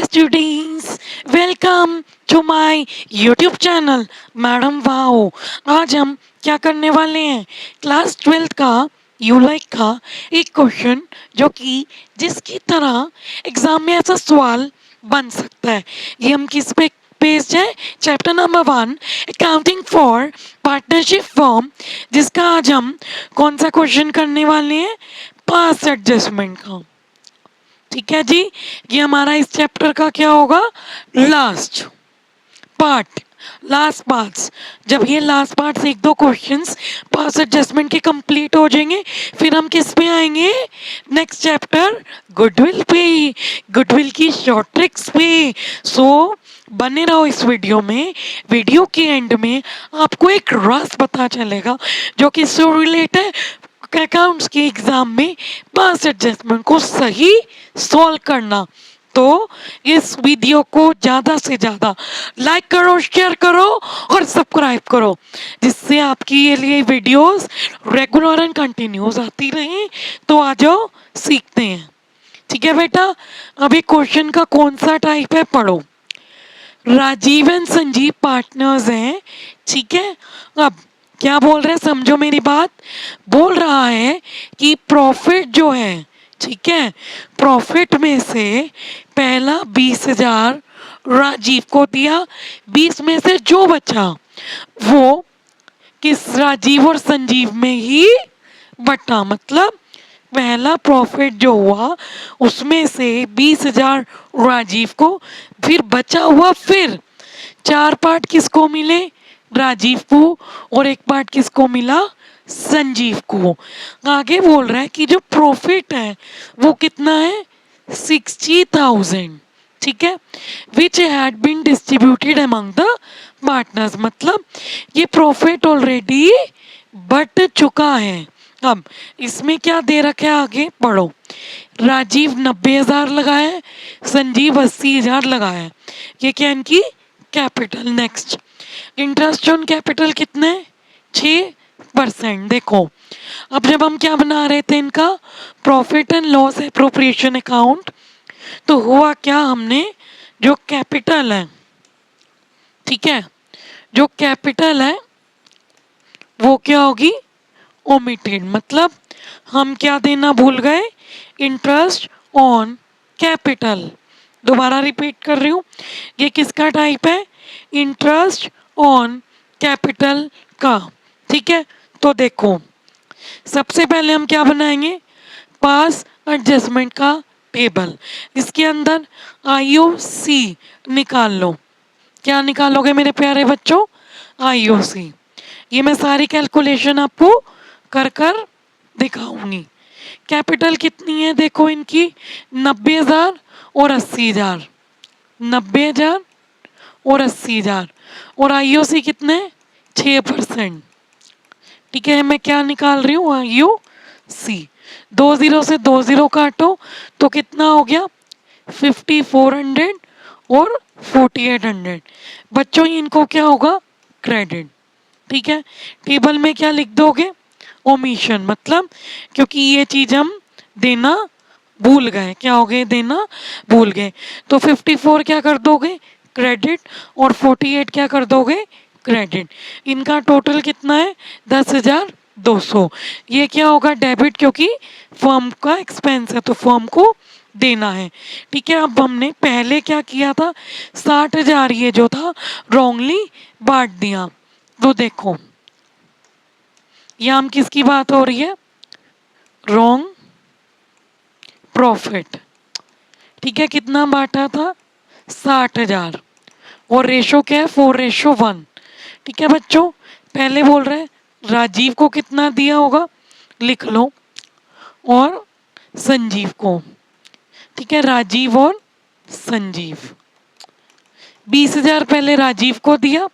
students, welcome to my YouTube channel madam wow. आज हम क्या करने वाले हैं, क्लास 12 का यू लाइक का एक क्वेश्चन जो कि जिसकी तरह एग्जाम में ऐसा सवाल बन सकता है। ये हम किस पे पेज है, chapter number 1 accounting for partnership form, जिसका आज हम कौन सा क्वेश्चन करने वाले हैं, पास एडजस्टमेंट का। ठीक है जी, ये हमारा इस चैप्टर का क्या होगा, लास्ट पार्ट, लास्ट पार्ट्स। जब ये लास्ट पार्ट्स एक दो क्वेश्चंस पास एडजस्टमेंट के कंप्लीट हो जाएंगे, फिर हम किस पे आएंगे, नेक्स्ट चैप्टर गुडविल पे, गुडविल की शॉर्ट ट्रिक्स पे। सो बने रहो इस वीडियो में। वीडियो के एंड में आपको एक राज पता चलेगा जो कि इससे रिलेट है अकाउंट्स के एग्जाम में पास एडजस्टमेंट को सही सॉल्व करना। तो इस वीडियो को ज़्यादा से ज़्यादा लाइक करो, शेयर करो और सब्सक्राइब करो, जिससे आपकी ये लिए वीडियोस रेगुलर एंड कंटिन्यूस आती रहें। तो आ जाओ सीखते हैं। ठीक है बेटा, अभी क्वेश्चन का कौन सा टाइप है पढ़ो। राजीव एंड संजीव पार्टनर्स हैं। ठीक है, अब क्या बोल रहे हैं, समझो मेरी बात। बोल रहा है कि प्रॉफिट जो है, ठीक है, प्रॉफिट में से पहला 20,000 राजीव को दिया, 20 में से जो बचा वो किस राजीव और संजीव में ही बटा। मतलब पहला प्रॉफिट जो हुआ उसमें से 20,000 राजीव को, फिर बचा हुआ फिर 4 पार्ट किसको मिले, राजीव को, और 1 पार्ट किसको मिला, संजीव को। आगे बोल रहा है कि जो प्रॉफिट है वो कितना है, 60,000। ठीक है, which had been distributed among the partners. मतलब ये प्रॉफिट ऑलरेडी बट चुका है। अब इसमें क्या दे रखा है, आगे पढ़ो। राजीव 90,000 लगाए, संजीव 80,000 लगाए। ये क्या, इनकी capital. Next, interest on capital कितने, 6%। देखो अब जब हम क्या बना रहे थे, इनका profit and loss appropriation account, तो हुआ क्या, हमने जो कैपिटल है, ठीक है, जो कैपिटल है वो क्या होगी, ओमिटेड। मतलब हम क्या देना भूल गए, इंटरेस्ट ऑन कैपिटल। दोबारा रिपीट कर रही हूँ, ये किसका टाइप है, इंटरेस्ट ऑन कैपिटल का। ठीक है, तो देखो सबसे पहले हम क्या बनाएंगे, पास एडजस्टमेंट का टेबल। इसके अंदर IOC निकाल लो। क्या निकालोगे मेरे प्यारे बच्चों, IOC। ये मैं सारी कैलकुलेशन आपको कर कर दिखाऊंगी। कैपिटल कितनी है, देखो इनकी 90,000 और 80,000, 90,000 और 80,000, और IOC कितने, 6%। ठीक है, मैं क्या निकाल रही हूँ, IOC। 20 से 20 काटो तो कितना हो गया, 5400 और 4800। बच्चों इनको क्या होगा, क्रेडिट। ठीक है, टेबल में क्या लिख दोगे, ओमिशन। मतलब क्योंकि ये चीज हम देना भूल गए, क्या हो गए, देना भूल गए। तो 54 क्या कर दोगे, क्रेडिट, और 48 क्या कर दोगे, क्रेडिट। इनका टोटल कितना है, 10,200। ये क्या होगा, डेबिट, क्योंकि फर्म का एक्सपेंस है तो फर्म को देना है। ठीक है, अब हमने पहले क्या किया था, 60,000 ये जो था रॉन्गली बांट दिया। तो देखो यहाँ हम किसकी बात हो रही है, रॉन्ग प्रॉफिट। ठीक है, कितना बांटा था, 60,000, और रेशो क्या है, 4:1। ठीक है बच्चों, पहले बोल रहे हैं राजीव को कितना दिया होगा, लिख लो, और संजीव को। ठीक है, राजीव और संजीव, 20,000 पहले राजीव को दिया।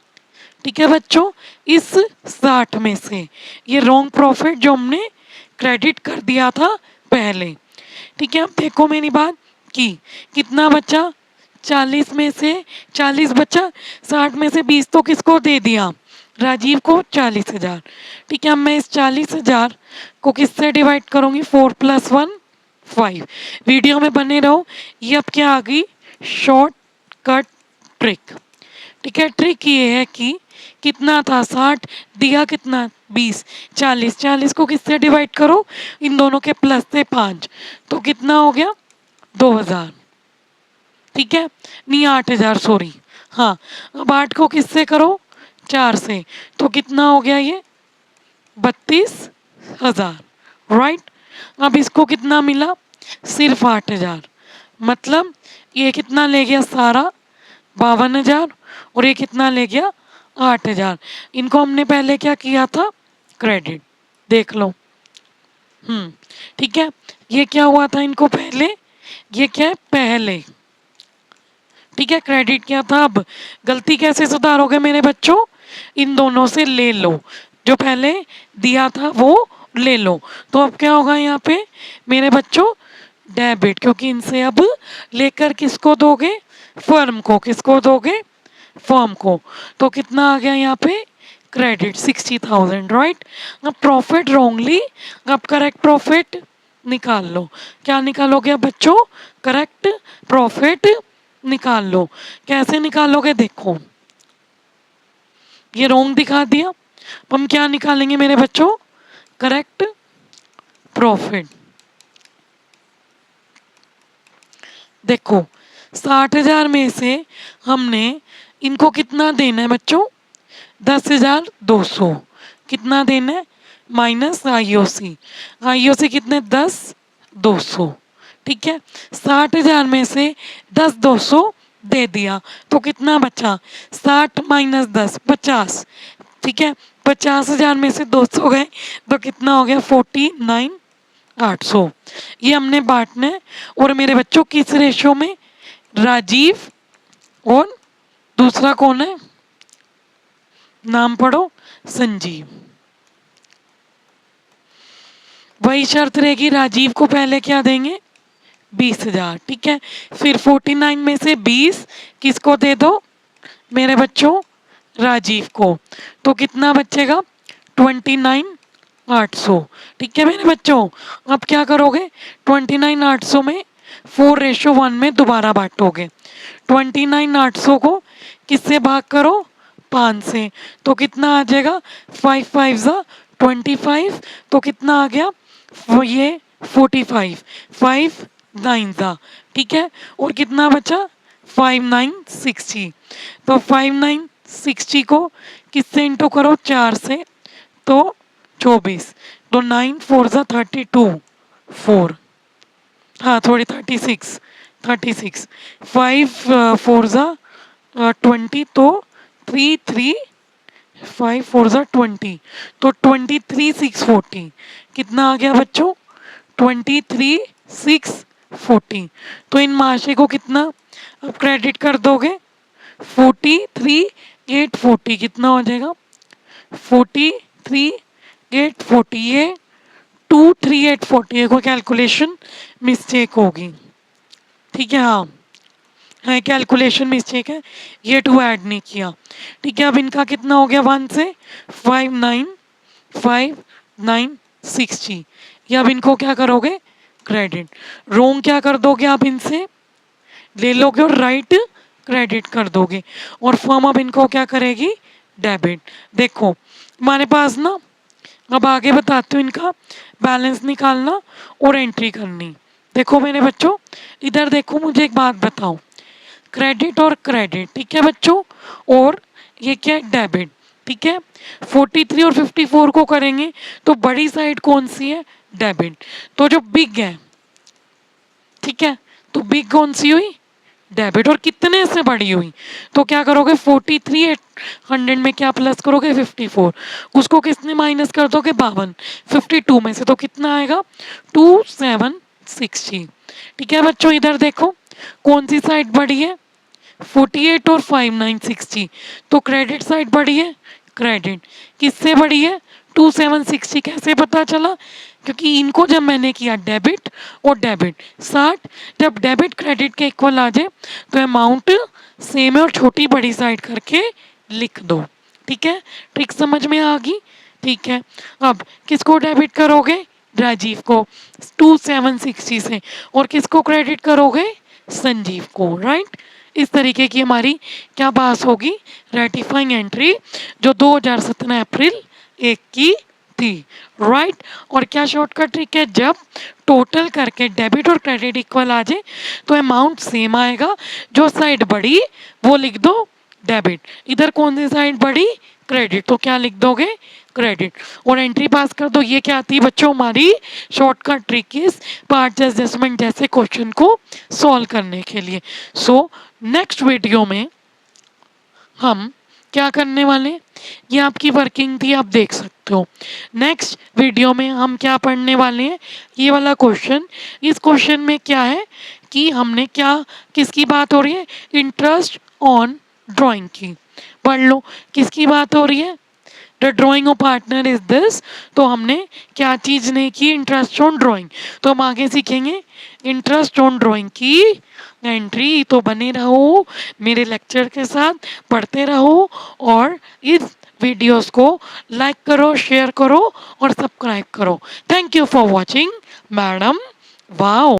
ठीक है बच्चों, इस 60 में से ये रॉन्ग प्रॉफिट जो हमने क्रेडिट कर दिया था पहले। ठीक है, अब देखो मेरी बात की, कितना बचा, 40 में से 40 बचा, 60 में से 20 तो किसको दे दिया, राजीव को, 40,000। ठीक है, अब मैं इस 40,000 को किससे डिवाइड करूंगी, 4 + 1 5। वीडियो में बने रहो। ये अब क्या आ गई, शॉर्टकट ट्रिक। ठीक है, ट्रिक ये है कि कितना था 60, दिया कितना 20, 40, 40 को किससे डिवाइड करो, इन दोनों के प्लस से 5, तो कितना हो गया 2000। ठीक है, नहीं 8000 सॉरी। हाँ, अब 8 को किससे करो 4 से, तो कितना हो गया ये 32,000। राइट, अब इसको कितना मिला सिर्फ 8000, मतलब ये कितना ले गया सारा 52,000, और ये कितना ले गया 8,000। इनको हमने पहले क्या किया था क्रेडिट, देख लो। ठीक है, ये क्या हुआ था इनको पहले, ये क्या है पहले। ठीक है, क्रेडिट क्या था। अब गलती कैसे सुधारोगे मेरे बच्चों, इन दोनों से ले लो, जो पहले दिया था वो ले लो। तो अब क्या होगा यहाँ पे मेरे बच्चों डेबिट, क्योंकि इनसे अब लेकर किसको दोगे फर्म को, किसको दोगे फर्म को। तो कितना आ गया यहाँ पे क्रेडिट 60,000। राइट, अब प्रॉफिट रॉन्गली, अब करेक्ट प्रॉफिट निकाल लो। क्या निकालोगे अब बच्चों, करेक्ट प्रॉफिट निकाल लो। कैसे निकालोगे देखो, ये रॉन्ग दिखा दिया, हम क्या निकालेंगे मेरे बच्चों करेक्ट प्रॉफिट। देखो 60,000 में से हमने इनको कितना देना है बच्चों 10,200, कितना देना है माइनस आईओसी, आईओसी कितने 10,200। ठीक है, 60,000 में से 10,200 दे दिया, तो कितना बचा 60 माइनस 10 50। ठीक है, 50,000 में से 200 गए, तो कितना हो गया 49,800। ये हमने बांटना है। और मेरे बच्चों किस रेशो में, राजीव और दूसरा कौन है, नाम पढ़ो संजीव। वही शर्त रहेगी, राजीव को पहले क्या देंगे 20,000। ठीक है, फिर 49 में से 20 किसको दे दो मेरे बच्चों राजीव को, तो कितना बचेगा 29,800। ठीक है मेरे बच्चों, अब क्या करोगे 29,800 में 4:1 में दोबारा बांटोगे। 29,800 को किससे भाग करो 5 से, तो कितना आ जाएगा 5 5 ज़ा 25, तो कितना आ गया वो ये 45, 5 9 ज़ा। ठीक है, और कितना बचा 5 9 60, तो 5 9 60 को किससे इंटू करो 4 से, तो 24, तो 9 4 ज़ा 32 4, हाँ थोड़ी 36 36, 5 4 ज़ा 20, तो 3 3 5 4 ज़ा 20, तो 23,640। कितना आ गया बच्चों 23,640। तो इन महाशय को कितना अब क्रेडिट कर दोगे 43,840, कितना हो जाएगा 43,840, ये 23,840 को कैलकुलेशन मिस्टेक होगी। ठीक है, हाँ है कैलकुलेशन मिस्टेक है, ये 2 ऐड नहीं किया। ठीक है, अब इनका कितना हो गया 1 से 5 9 5 9 60, ये अब इनको क्या करोगे क्रेडिट, रोंग क्या कर दोगे आप इनसे ले लोगे और राइट क्रेडिट कर दोगे, और फर्म अब इनको क्या करेगी डेबिट। देखो हमारे पास ना, अब आगे बताती हूँ इनका बैलेंस निकालना और एंट्री करनी। देखो मेरे बच्चों इधर देखो, मुझे एक बात बताओ, क्रेडिट और क्रेडिट, ठीक है बच्चों, और ये क्या है डेबिट। ठीक है, 43 और 54 को करेंगे तो बड़ी साइड कौन सी है डेबिट, तो जो बिग है, ठीक है, तो बिग कौन सी हुई डेबिट, और कितने से बड़ी हुई, तो क्या करोगे 43 100 में क्या प्लस करोगे 54, उसको किसने माइनस कर दोगे 52, 52 में से तो कितना आएगा 2760। ठीक है बच्चों, इधर देखो कौन सी साइड बड़ी है 48 और 5960, तो क्रेडिट साइड बड़ी है, क्रेडिट किससे बड़ी है 2760। कैसे पता चला, क्योंकि इनको जब मैंने किया डेबिट और डेबिट 60, जब डेबिट क्रेडिट के इक्वल आ जाए तो अमाउंट सेम है और छोटी बड़ी साइड करके लिख दो। ठीक है, ट्रिक समझ में आ गई। ठीक है, अब किसको डेबिट करोगे राजीव को 2760 से, और किसको क्रेडिट करोगे संजीव को, राइट। इस तरीके की हमारी क्या पास होगी, रेटिफाइंग एंट्री, जो 2017 अप्रैल 1 की थी, राइट। और क्या शॉर्टकट ट्रिक है, जब टोटल करके डेबिट और क्रेडिट इक्वल आ जाए तो अमाउंट सेम आएगा, जो साइड बढ़ी वो लिख दो डेबिट, इधर कौन सी साइड बढ़ी, क्रेडिट, तो क्या लिख दोगे, क्रेडिट, और एंट्री पास कर दो। ये क्या आती है बच्चों, हमारी शॉर्टकट ट्रिक इस पार्ट एडजस्टमेंट जैसे क्वेश्चन को सॉल्व करने के लिए। सो नेक्स्ट वीडियो में हम क्या करने वाले हैं, ये आपकी वर्किंग थी, आप देख सकते हो। नेक्स्ट वीडियो में हम क्या पढ़ने वाले हैं, ये वाला क्वेश्चन। इस क्वेश्चन में क्या है कि हमने क्या, किसकी बात हो रही है, इंटरेस्ट ऑन ड्राइंग की, पढ़ लो किसकी बात हो रही है, the drying of partner is this. तो हमने क्या चीज़ नहीं की, इंटरेस्ट ऑन ड्राइंग, तो हम आगे सीखेंगे इंटरेस्ट ऑन ड्राइंग की एंट्री। तो बने रहो मेरे लेक्चर के साथ, पढ़ते रहो, और इस वीडियोस को लाइक करो, शेयर करो और सब्सक्राइब करो। Thank you for watching madam wow.